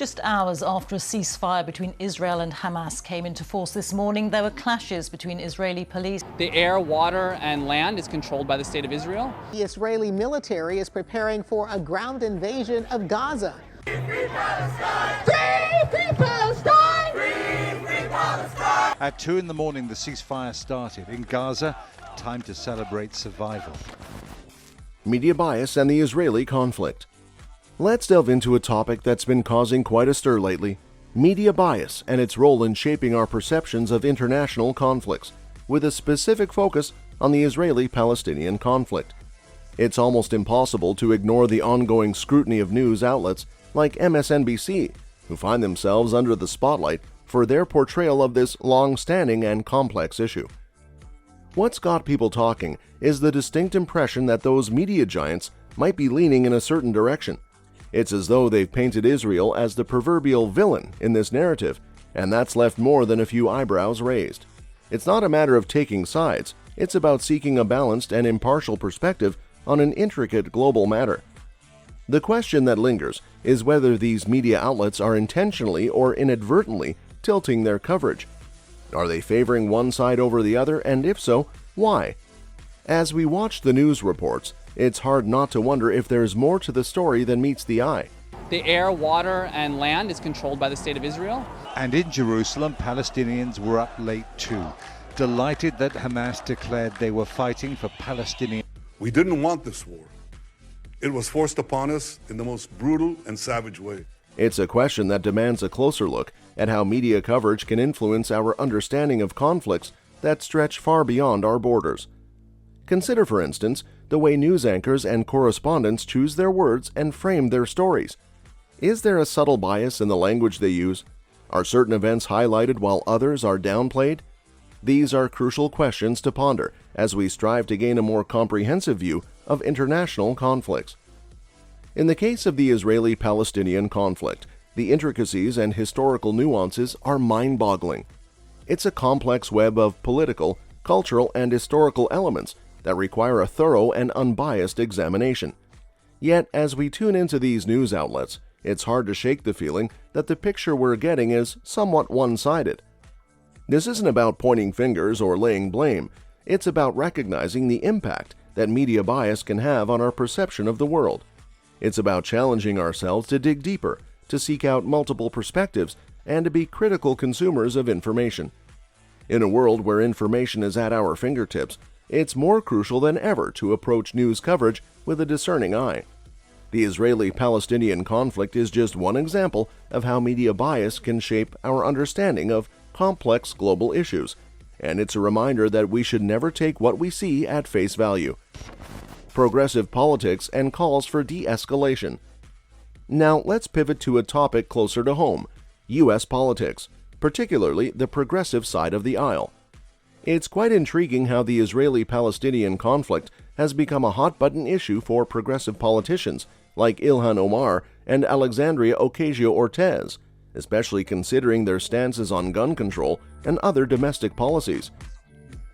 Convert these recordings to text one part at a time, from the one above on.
Just hours after a ceasefire between Israel and Hamas came into force this morning, there were clashes between Israeli police. The air, water, and land is controlled by the State of Israel. The Israeli military is preparing for a ground invasion of Gaza. Free Palestine! Free Palestine! Free Palestine! At 2 in the morning, the ceasefire started. In Gaza, time to celebrate survival. Media bias and the Israeli conflict. Let's delve into a topic that's been causing quite a stir lately: media bias and its role in shaping our perceptions of international conflicts, with a specific focus on the Israeli-Palestinian conflict. It's almost impossible to ignore the ongoing scrutiny of news outlets like MSNBC, who find themselves under the spotlight for their portrayal of this long-standing and complex issue. What's got people talking is the distinct impression that those media giants might be leaning in a certain direction. It's as though they've painted Israel as the proverbial villain in this narrative, and that's left more than a few eyebrows raised. It's not a matter of taking sides, it's about seeking a balanced and impartial perspective on an intricate global matter. The question that lingers is whether these media outlets are intentionally or inadvertently tilting their coverage. Are they favoring one side over the other, and if so, why? As we watch the news reports, it's hard not to wonder if there's more to the story than meets the eye. The air, water, and land is controlled by the State of Israel. And in Jerusalem, Palestinians were up late too, delighted that Hamas declared they were fighting for Palestinian. We didn't want this war. It was forced upon us in the most brutal and savage way. It's a question that demands a closer look at how media coverage can influence our understanding of conflicts that stretch far beyond our borders. Consider, for instance, the way news anchors and correspondents choose their words and frame their stories. Is there a subtle bias in the language they use? Are certain events highlighted while others are downplayed? These are crucial questions to ponder as we strive to gain a more comprehensive view of international conflicts. In the case of the Israeli-Palestinian conflict, the intricacies and historical nuances are mind-boggling. It's a complex web of political, cultural, and historical elements that require a thorough and unbiased examination. Yet, as we tune into these news outlets, it's hard to shake the feeling that the picture we're getting is somewhat one-sided. This isn't about pointing fingers or laying blame. It's about recognizing the impact that media bias can have on our perception of the world. It's about challenging ourselves to dig deeper, to seek out multiple perspectives, and to be critical consumers of information. In a world where information is at our fingertips, it's more crucial than ever to approach news coverage with a discerning eye. The Israeli-Palestinian conflict is just one example of how media bias can shape our understanding of complex global issues, and it's a reminder that we should never take what we see at face value. Progressive politics and calls for de-escalation. Now let's pivot to a topic closer to home: U.S. politics, particularly the progressive side of the aisle. It's quite intriguing how the Israeli-Palestinian conflict has become a hot-button issue for progressive politicians like Ilhan Omar and Alexandria Ocasio-Cortez, especially considering their stances on gun control and other domestic policies.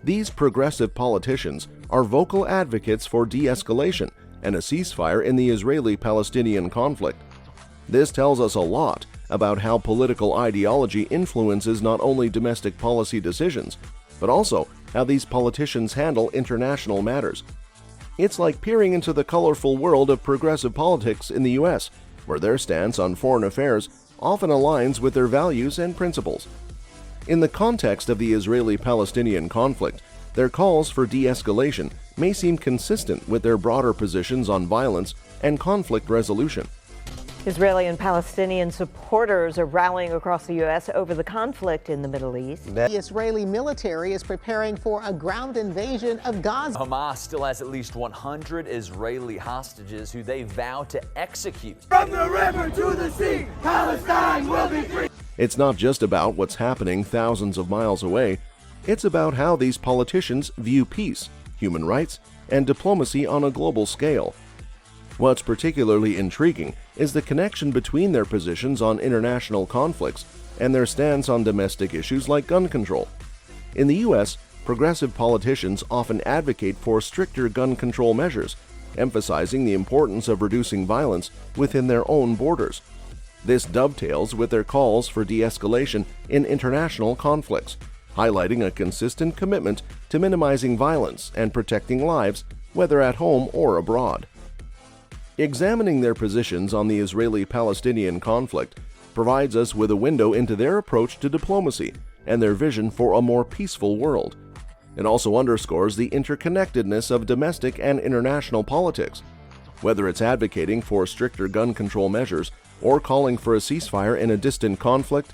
These progressive politicians are vocal advocates for de-escalation and a ceasefire in the Israeli-Palestinian conflict. This tells us a lot about how political ideology influences not only domestic policy decisions, but also how these politicians handle international matters. It's like peering into the colorful world of progressive politics in the U.S., where their stance on foreign affairs often aligns with their values and principles. In the context of the Israeli-Palestinian conflict, their calls for de-escalation may seem consistent with their broader positions on violence and conflict resolution. Israeli and Palestinian supporters are rallying across the U.S. over the conflict in the Middle East. The Israeli military is preparing for a ground invasion of Gaza. Hamas still has at least 100 Israeli hostages who they vow to execute. From the river to the sea, Palestine will be free. It's not just about what's happening thousands of miles away. It's about how these politicians view peace, human rights, and diplomacy on a global scale. What's particularly intriguing is the connection between their positions on international conflicts and their stance on domestic issues like gun control. In the U.S., progressive politicians often advocate for stricter gun control measures, emphasizing the importance of reducing violence within their own borders. This dovetails with their calls for de-escalation in international conflicts, highlighting a consistent commitment to minimizing violence and protecting lives, whether at home or abroad. Examining their positions on the Israeli-Palestinian conflict provides us with a window into their approach to diplomacy and their vision for a more peaceful world. It also underscores the interconnectedness of domestic and international politics. Whether it's advocating for stricter gun control measures or calling for a ceasefire in a distant conflict,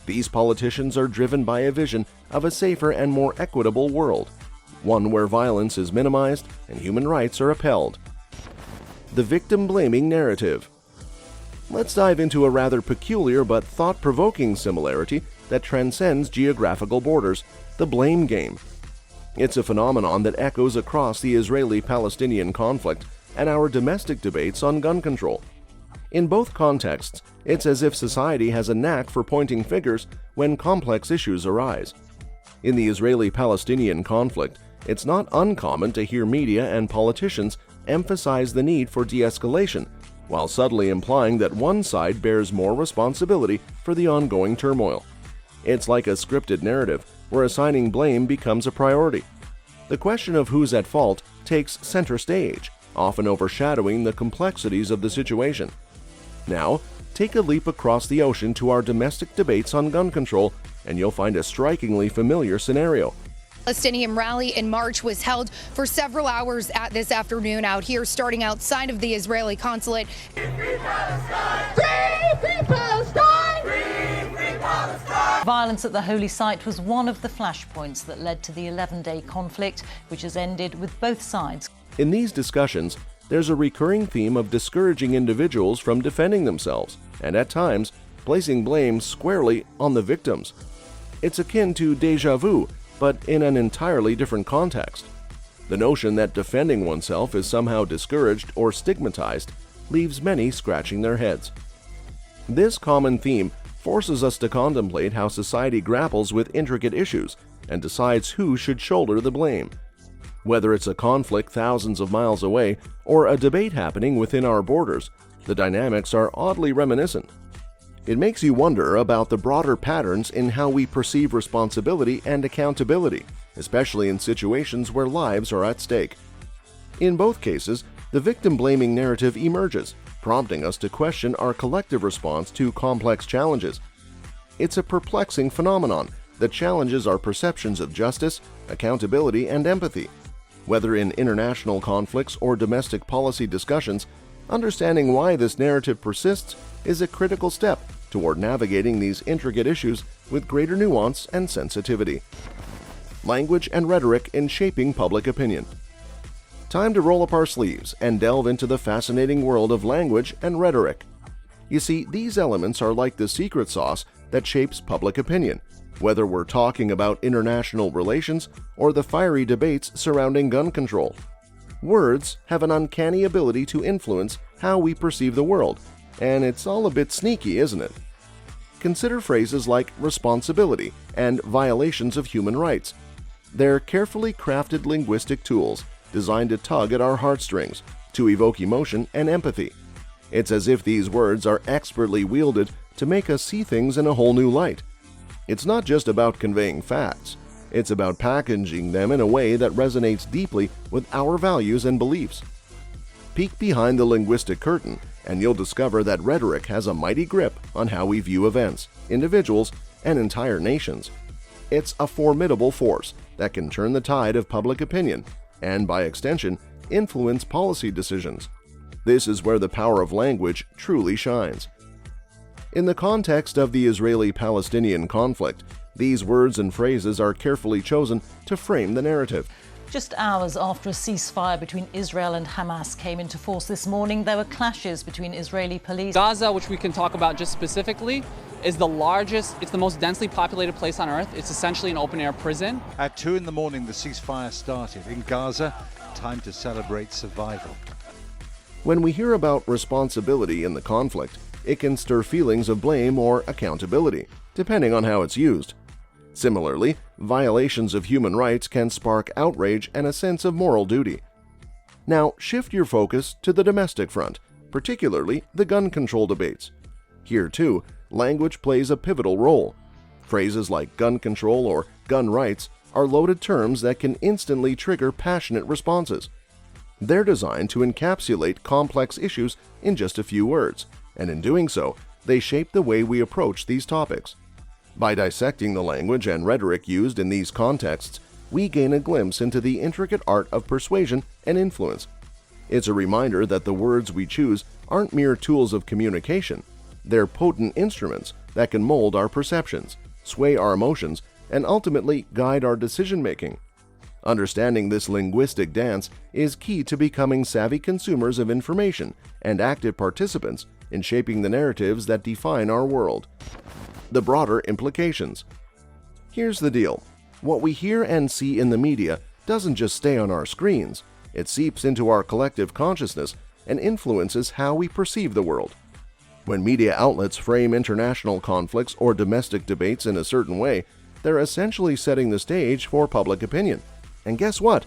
these politicians are driven by a vision of a safer and more equitable world, one where violence is minimized and human rights are upheld. The victim-blaming narrative. Let's dive into a rather peculiar but thought-provoking similarity that transcends geographical borders, the blame game. It's a phenomenon that echoes across the Israeli-Palestinian conflict and our domestic debates on gun control. In both contexts, it's as if society has a knack for pointing fingers when complex issues arise. In the Israeli-Palestinian conflict, it's not uncommon to hear media and politicians emphasize the need for de-escalation, while subtly implying that one side bears more responsibility for the ongoing turmoil. It's like a scripted narrative where assigning blame becomes a priority. The question of who's at fault takes center stage, often overshadowing the complexities of the situation. Now, take a leap across the ocean to our domestic debates on gun control, and you'll find a strikingly familiar scenario. Palestinian rally in March was held for several hours this afternoon out here, starting outside of the Israeli consulate. Free Palestine! Free Palestine! Free Palestine! Violence at the holy site was one of the flashpoints that led to the 11-day conflict, which has ended with both sides. In these discussions, there's a recurring theme of discouraging individuals from defending themselves, and at times, placing blame squarely on the victims. It's akin to déjà vu, but in an entirely different context. The notion that defending oneself is somehow discouraged or stigmatized leaves many scratching their heads. This common theme forces us to contemplate how society grapples with intricate issues and decides who should shoulder the blame. Whether it's a conflict thousands of miles away or a debate happening within our borders, the dynamics are oddly reminiscent. It makes you wonder about the broader patterns in how we perceive responsibility and accountability, especially in situations where lives are at stake. In both cases, the victim-blaming narrative emerges, prompting us to question our collective response to complex challenges. It's a perplexing phenomenon that challenges our perceptions of justice, accountability, and empathy. Whether in international conflicts or domestic policy discussions, understanding why this narrative persists is a critical step toward navigating these intricate issues with greater nuance and sensitivity. Language and rhetoric in shaping public opinion. Time to roll up our sleeves and delve into the fascinating world of language and rhetoric. You see, these elements are like the secret sauce that shapes public opinion, whether we're talking about international relations or the fiery debates surrounding gun control. Words have an uncanny ability to influence how we perceive the world, and it's all a bit sneaky, isn't it? Consider phrases like responsibility and violations of human rights. They're carefully crafted linguistic tools designed to tug at our heartstrings, to evoke emotion and empathy. It's as if these words are expertly wielded to make us see things in a whole new light. It's not just about conveying facts. It's about packaging them in a way that resonates deeply with our values and beliefs. Peek behind the linguistic curtain, and you'll discover that rhetoric has a mighty grip on how we view events, individuals, and entire nations. It's a formidable force that can turn the tide of public opinion and, by extension, influence policy decisions. This is where the power of language truly shines. In the context of the Israeli-Palestinian conflict, these words and phrases are carefully chosen to frame the narrative. Just hours after a ceasefire between Israel and Hamas came into force this morning, there were clashes between Israeli police. Gaza, which we can talk about just specifically, is the largest, it's the most densely populated place on earth. It's essentially an open-air prison. At 2 in the morning, the ceasefire started. In Gaza, time to celebrate survival. When we hear about responsibility in the conflict, it can stir feelings of blame or accountability, depending on how it's used. Similarly, violations of human rights can spark outrage and a sense of moral duty. Now, shift your focus to the domestic front, particularly the gun control debates. Here, too, language plays a pivotal role. Phrases like gun control or gun rights are loaded terms that can instantly trigger passionate responses. They're designed to encapsulate complex issues in just a few words, and in doing so, they shape the way we approach these topics. By dissecting the language and rhetoric used in these contexts, we gain a glimpse into the intricate art of persuasion and influence. It's a reminder that the words we choose aren't mere tools of communication. They're potent instruments that can mold our perceptions, sway our emotions, and ultimately guide our decision-making. Understanding this linguistic dance is key to becoming savvy consumers of information and active participants in shaping the narratives that define our world. The broader implications. Here's the deal. What we hear and see in the media doesn't just stay on our screens. It seeps into our collective consciousness and influences how we perceive the world. When media outlets frame international conflicts or domestic debates in a certain way, they're essentially setting the stage for public opinion. And guess what?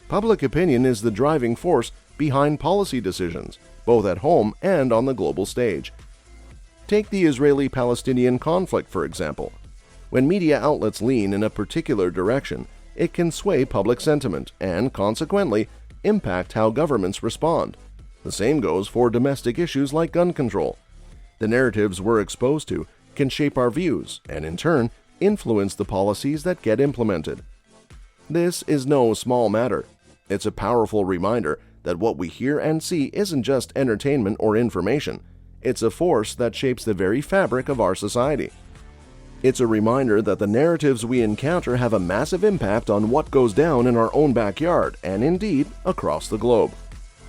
Public opinion is the driving force behind policy decisions, both at home and on the global stage. Take the Israeli-Palestinian conflict, for example. When media outlets lean in a particular direction, it can sway public sentiment and, consequently, impact how governments respond. The same goes for domestic issues like gun control. The narratives we're exposed to can shape our views and, in turn, influence the policies that get implemented. This is no small matter. It's a powerful reminder that what we hear and see isn't just entertainment or information. It's a force that shapes the very fabric of our society. It's a reminder that the narratives we encounter have a massive impact on what goes down in our own backyard and indeed across the globe.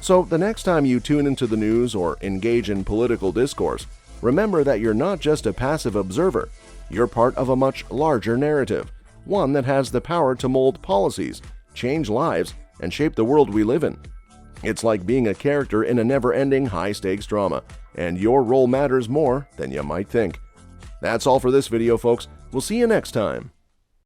So the next time you tune into the news or engage in political discourse, remember that you're not just a passive observer. You're part of a much larger narrative, one that has the power to mold policies, change lives, and shape the world we live in. It's like being a character in a never-ending high-stakes drama, and your role matters more than you might think. That's all for this video, folks. We'll see you next time.